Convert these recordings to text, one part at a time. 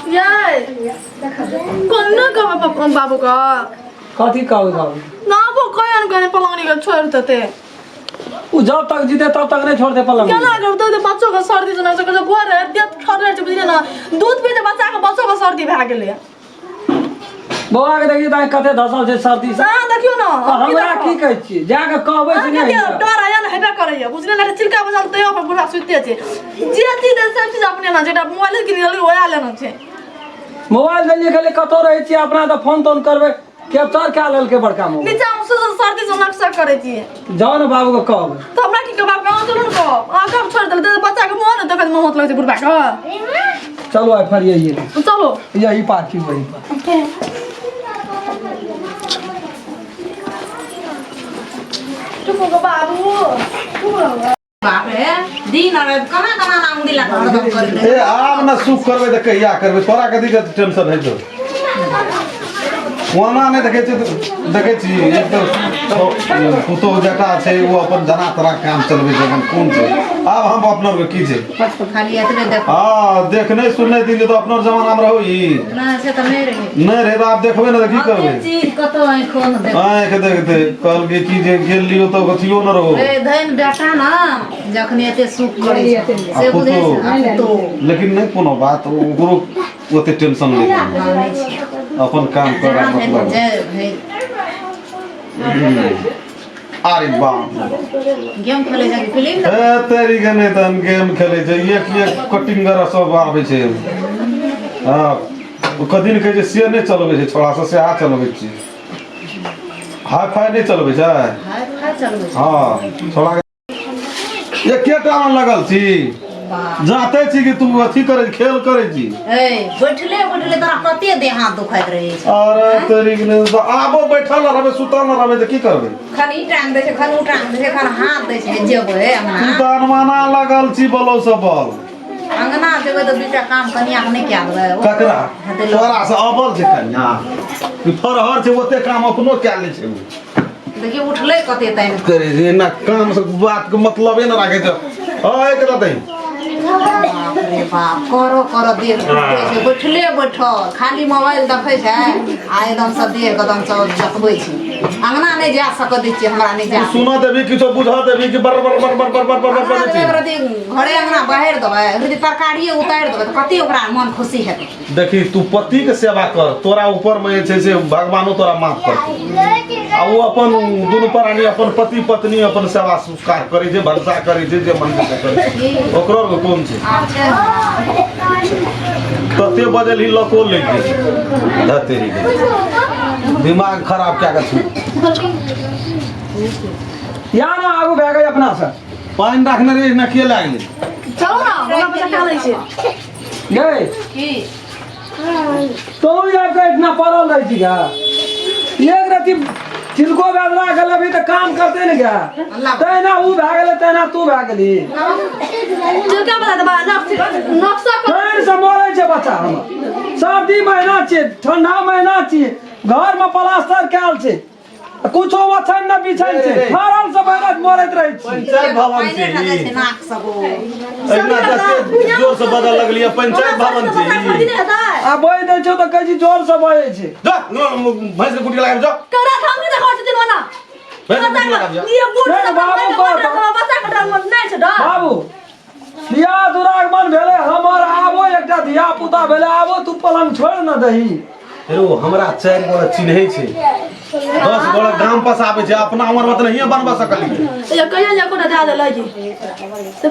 ये कौन का बाबू का कथी कहू बाबू ना वो कौन गने पलंगनी का छोड़ देते वो जब तक जीते तब तक नहीं छोड़ते पलंग क्या ना करते तो बच्चों का सर्दी सुना सके जब भोर है देत खर रहे बुझिए ना दूध पीते बच्चा का बच्चों का सर्दी भए गेले बौआ के देखिए दाई कते धसल छै सर्दी से हां देखियो ना हमरा की कहै छी जाके कहबै से नहीं डर आया ना हेबे करैया बुझले ना चिलका बजाल तो अपन बुढ़ा सुते छै जे चीज सब चीज अपने ना जेटा मोबाइल किन गेल ओया लेना छै मोबाइल देलिए खाली कतो रहै छी अपना तो फोन तोन करबै कैप्चर क्या लेल के बड़का मोबाइल नीचा में सुसु सर्दी से नक्शा करे छी जाओ ना बाबू को कहबै तो हमरा की के बाप गांव चलो ना आ कब छोड़ दे बच्चा के मुंह ना देखत में होत लगे छै बुढ़ा का चलो आ फिर ये चलो यही पार्किंग वही पर चुप हो बाबू बाप रे दिन अरे कना कना नाम दिला हरदम कर दे ए आब ना सुख करबे त कहिया करबे तोरा कथी के टेंशन है तो वहां नहीं देखे छी एक तो पुतो बेटा छै वो अपन जना तरा काम चलबे छै अपन कोन छै अब हम अपना के की छै बस खाली एतने देख हां देखने सुनने दिन तो अपना जमाना में रहो ई ना से त नहीं नहीं रे आप देखबे ना की करबे चीज कतो आंखों न देख आंख देखते कल के की जे गेल लियो तो कथियो न रहो ए धन बेटा ना जखनी एते सुख करे से बुझे तो लेकिन नहीं कोनो बात ओकरो ओते टेंशन नहीं अपन काम कर मतलब अरे बाप गेम खेले जाके फिल्म ए तेरी गने तन गेम खेले छै एक कटिंगर सब आबै छै हां ओ कदिन के जे से नहीं चलबे छै छोड़ा से आ चलबे छै हाई फाई नहीं चलबे छै हाय हाय चलबे हां छोड़ा ये केटा लगल छी जाते छी कि तू अथी करे खेल करे छी ए बैठले बैठले तोरा कते देह हाथ दुखाइत रहे छै अरे तेरी गने आबो बैठल रहबे सुतल रहबे त की करबे खाली टांग दे छै खाली टांग दे छै खाली हाथ दे छै जेबे अंगना तू त अनुमाना लगल छी बोलो सब बोल अंगना जेबे तो बीटा काम कनिया के नहीं क्या देबे ककरा तोरा से अबल छै कन्या कि फरहर छै ओते काम अपनो क्या ले छै देखिए उठले कते तैन करे जे ना काम से बात के मतलब न राखे छ हां एक रहतै बाप रे बाप करो देख छै बैठले बैठल खाली मोबाइल देखै छै आ एकदम से देह एकदम से देखबै छै अंगना नहीं जा सक दै छै हमरा नहीं जा सुना देबी किछो बुझा देबी कि बर छै घरे अंगना बाहर देबै यदि तरकारी उतार देबै त कते ओकरा मन खुशी हेतै देखी तू पति के सेवा कर तोरा ऊपर में छै से भगवानो तोरा माफ करतै आ वो अपन दुनु प्राणी अपन पति पत्नी अपन सेवा संस्कार करै छै भरसा करै छै जे मन से करै छै ओकरो कोन छै तते बजल ही लको ले धतेरी दिमाग खराब क्या कर या ना आगू भए गई अपना से पानी रखने रे न के लागले चलो ना हमरा बच्चा खा लै छै गए की तो यार का इतना पड़ल रही थी क्या एक राती चिलको बेदला गल अभी तो काम करते न क्या तैना ऊ भए गेले तैना तू भए गेली चिलका बता दबा नक्शा पेड़ से मरे छै बच्चा हम सर्दी महीना छै ठंडा महीना छै घर में प्लास्टर कैल छै कुछो वछन न बिछल छै फरल से बैरत मरत रही छी पंचायत भवन पानी खा छै नाक सबो एकना जते जोर से बदल लगलिए पंचायत भवन छै आ बोइ दै छौ त कहै छी जोर से बजै छै जा भैंस के कुटी लगा जा करा हम नहीं देखा छै दिनवाना भैंस के कुटी लगा जा ये बूढ़ ए बाबू को बच्चा के डर नहीं छै डर बाबू दिया दुरागमन भेले हमर आबो एकटा धिया पुता भेले आबो तू पलंग छोड़ न दही हेरो हमरा 4 गोरा चिन्है छै 10 गोरा गांव पास आबै छै अपना उमर में त नहीं बनबा सकली ये कहिया ले कोना दे देलै जी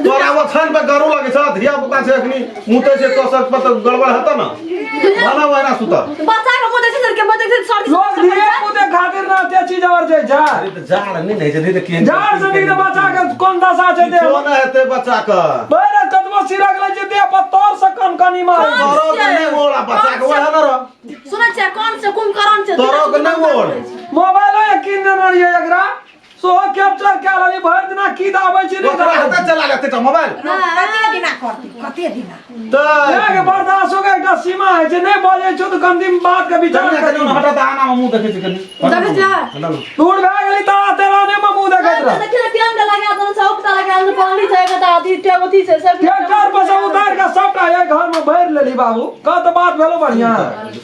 तोरा वो छन पे गरू लगे छ धिया पुता छै अखनी मुते छै तो सब पर गड़बड़ हत न बना वना सुता बच्चा के मुंह देखे के बच्चा के सर्दी लोग धिया पुते खातिर ना ते चीज और छै जा अरे त जाड़ नहीं नहीं जदी त केन जाड़ से नहीं बच्चा के कोन दशा छै दे कोन हेते बच्चा का बैरे कदमो सिरक ले जे दे पत्तोर से कम कनी मारे तोरो के नहीं मोड़ा बच्चा के वह न रो सुनै छै कोन से कुंभकर्ण छै तोरो के नहीं मोड़ मोबाइल यकीन न रहिए एकरा सो कैप्चर क्या लली भर दिना की दाबै छी नहीं तोरा हाथ चला लेते त मोबाइल कते दिना करती कते दिना त के बर्दाश्त हो एकटा सीमा है जे नहीं बोले छौ त कम दिन बात के विचार जने करियो हटा त आना मुंह देखे छै कनी देखे छै दूर भए गेली ता तेरा ने में मुंह देखत रह देखिए टेंट लगा दो चौक लगा दो पानी छै के आधी टेबती से सब ट्रैक्टर पर से उतार के सबटा एक घर में भर लेली बाबू का तो बात भेलो बढ़िया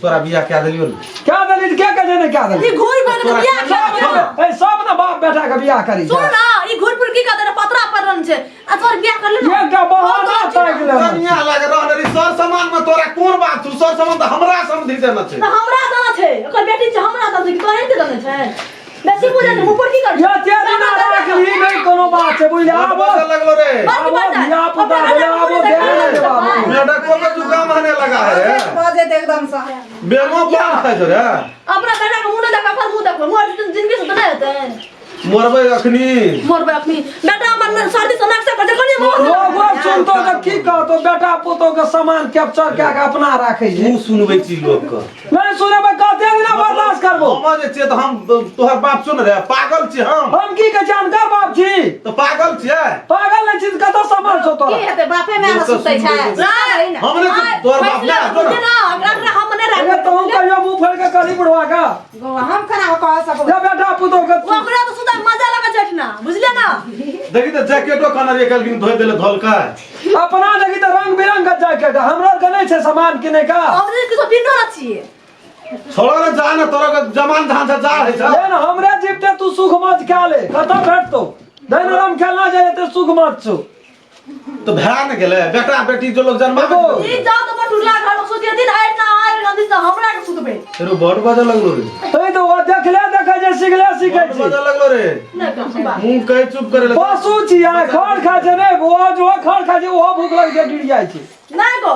तोरा बियाह क्या देलियो क्या दली के कहे ने क्या दली ई घुर पर के बियाह कर ए सब ना बाप बेटा के बियाह करी सुन ना ई घुर पर की कहते पतरा पर रन छै आ तोर बियाह कर ले ये का बहाना ताक ले कन्या लग रहल रे सर सामान में तोरा कोन बात तू सर सामान त हमरा समझी देना छै त हमरा दाना छै ओकर बेटी छै हमरा दाना छै तोरे के दाना छै बेसी बुझे मुंह पर की कर ये तेरी ना राखली नहीं कोनो बात छै बुझला आबो लगलो रे आबो बियाह पुता भेले आबो दे दे बाबू मेरा को जुकाम आने लगा है बजे ते एकदम से बेमो पान खाइ छ रे अपना बेटा के मुंह देखा पर मुंह देखो मोर जिंदगी से नहीं होते मरबै अखनी मोरबे अपनी बेटा मन सर्दी सनाक से कर कोनी लोग सुनतो त की कहतो बेटा पुतो के सामान कैप्चर क्या के अपना राखे छै तू सुनबै छी लोग के नहीं सुनेबे कहते ना बर्दाश्त करबो हम जे छै त हम तोहर बाप सुन रे पागल छी हम की के जानकार बाप छी तो पागल छियै पागल नहीं छी कत समझ छौ तोरा की हेते बापे में न सुतै छै हमने तोहर बाप ना ना हम ने अरे तो हम कहियो मुंह फोड़ के कली बुढ़वा का हम कना कह सकब जब बेटा पुतो के ओकरा तो सुदा मजा लगा जटना बुझले ना देखि त जैकेटो कनर एकल दिन धोइ देले धोलका अपना देखी त रंग बिरंग का जैकेट हमरा के नहीं छै सामान किने का हमरे किछो बिनो न छिए छोड़ा न जा न तोरा के जमान धान से जा है छ ये न हमरे जीवते तू सुख मत खा ले कत भेटतो दिन राम खेलना जाए ते सुख मत छो तो भया न गेले बेटा बेटी जो लोग जन्मा ई जाओ तो पटुला घर सोचिए दिन आइ ना आइ नदी से हमरा के सुतबे तेरो बड़ बजा लगलो रे ए तो वो देखले देखे जे सिखले सिखे बड़ छी बजा लगलो रे ना कहबा मुंह कहे चुप करे ले पशु छी आ खड़ खा छै नहीं वो जो खड़ खा छै वो भूख लग के गिर जाय छै ना गो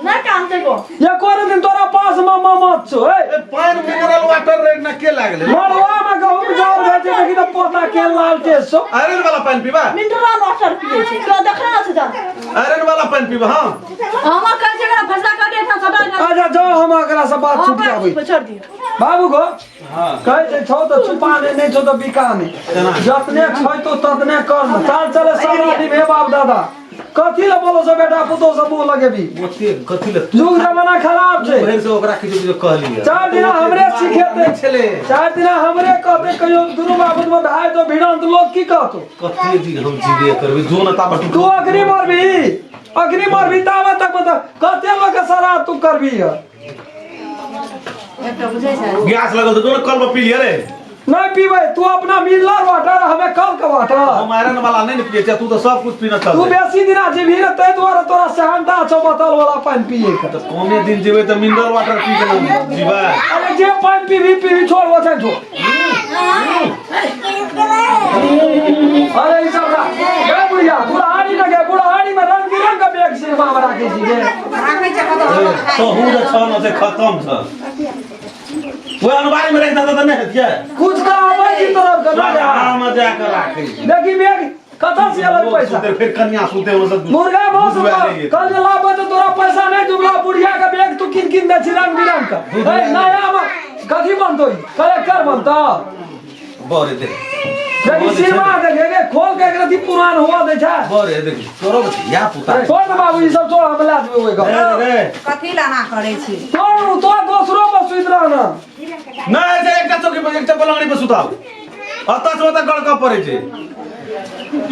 ना काम ते गो ये कोरे दिन तोरा पास में मत छो ए पानी मिनरल वाटर रे न के लागले मरवा में गहूम जोर जाय छै देखी त पोता के लाल के सो आयरन वाला पानी पीबा मिनरल वाटर पिए छै तो देखना न छै जान आयरन वाला पानी पीबा हां हम कह छै एकरा फसला काटे था सटा अच्छा जाओ हम एकरा से बात छूट जाबै छोड़ दियो बाबू गो हां कहे छै छौ तो छुपाने नहीं छौ तो बिकाने जतने छै तो ततने कर चाल चले सारा दिन हे बाप दादा कथी ले बोलो से बेटा पुतो से मुंह लगेबी ओते कथि ले युग जमाना खराब छै बहन से ओकरा किछु किछु कहली चार दिन हमरे सिखेते छले चार दिन हमरे कहते कहियो दुनु बाबू में भाई तो भिड़ंत लोग की कहतो कथि दिन हम जीवे करबे जो न ता बटू तू अग्नि मरबी तावा तक बता कहते लोग के सरा तू करबी है एकटा बुझै छै गैस लगल तो जो न कल में पी लिया रे नहीं पीबे तू अपना मिनरल वाटर हमें कल का वाटर हम आयरन वाला नहीं पिए छै तू तो सब कुछ पीना तू चल बेसी दिन जीवी रे तै द्वारा तोरा सहनता छौ बोतल वाला पानी पिए के तो कमे दिन जीवे तो मिनरल वाटर पी के ना जीवा अरे जे पानी पीवी छोड़ वो छो अरे ई सब ना ए बुढ़िया बुढ़ाड़ी न गे बुढ़ाड़ी में रंग बिरंग का बैग सिनेमा में राखे छी गे राखै छै कत तो हूं जे छन से खत्म छ वो अनबारी में रहता तो नहीं क्या कुछ का आवे की तरफ का ना हां मजा कर राखे देखी बैग कथा से अलग पैसा फिर कन्या सुते हो सब मुर्गा बहुत कल लाबे तो तोरा पैसा नहीं दुबला बुढ़िया का बैग तू किन दे छी रंग बिरंग का ए नया में कथी बनतो कलेक्टर बनता बोरे दे देखी सिनेमा देखे खोल के एकरा दी पुरान हुआ दे छै बोरे देख तोरो या पुता छोड़ दे बाबू ई सब छोड़ हम ला देबे ओए घर रे कथी लाना करै छी तो दोसरो पर सुइत रह ना नहीं जे एकटा चौकी पर एकटा पलंगड़ी पर सुताओ अता से ओता गड़का पड़े छै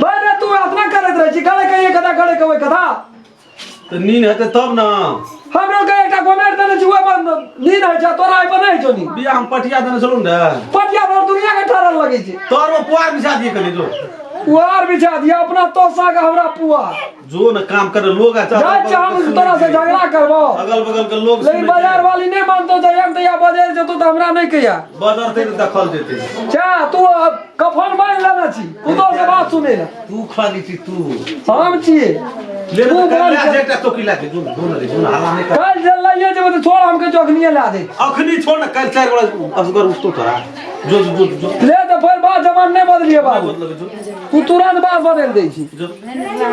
भाई रे तू अपना करत रह छी गले कहीं कथा गले के ओए कथा तो नींद हेते तब ना हमरो के एकटा गोमेर देने जुए बंद नींद है जा तोरा आई पर नहीं छो नी बिया हम पटिया देने चलू ने पटिया पर दुनिया के ठहरल लगे छै तोर में पुआर बिछा दिए कली जो पुआर बिछा दिया अपना तोसा का हमरा पुआर जो न काम करे लोग अच्छा जाय हम तोरा से झगड़ा करबो अगल बगल के लोग लेकिन बाजार वाली नहीं मानतो जे हम तैया बाजार जतो त हमरा नहीं कहिया बाजार ते दखल देते चा तू कफन बांध लेना छी उदो से बात सुने ना तू खाली छी तू हम छिए ले तू ले बोल के- एकटा चौकी लाके जो रे जो हल्ला नहीं कर कल जल लाइए जब तो छोड़ हमके जोखनिया ला दे अखनी छोड़ ना कल 4 बजे असगर उठतो तोरा जो ले तो फिर बात जमान नहीं बदलिए बाबू बदल जो तू तुरंत बात बदल दे छी जो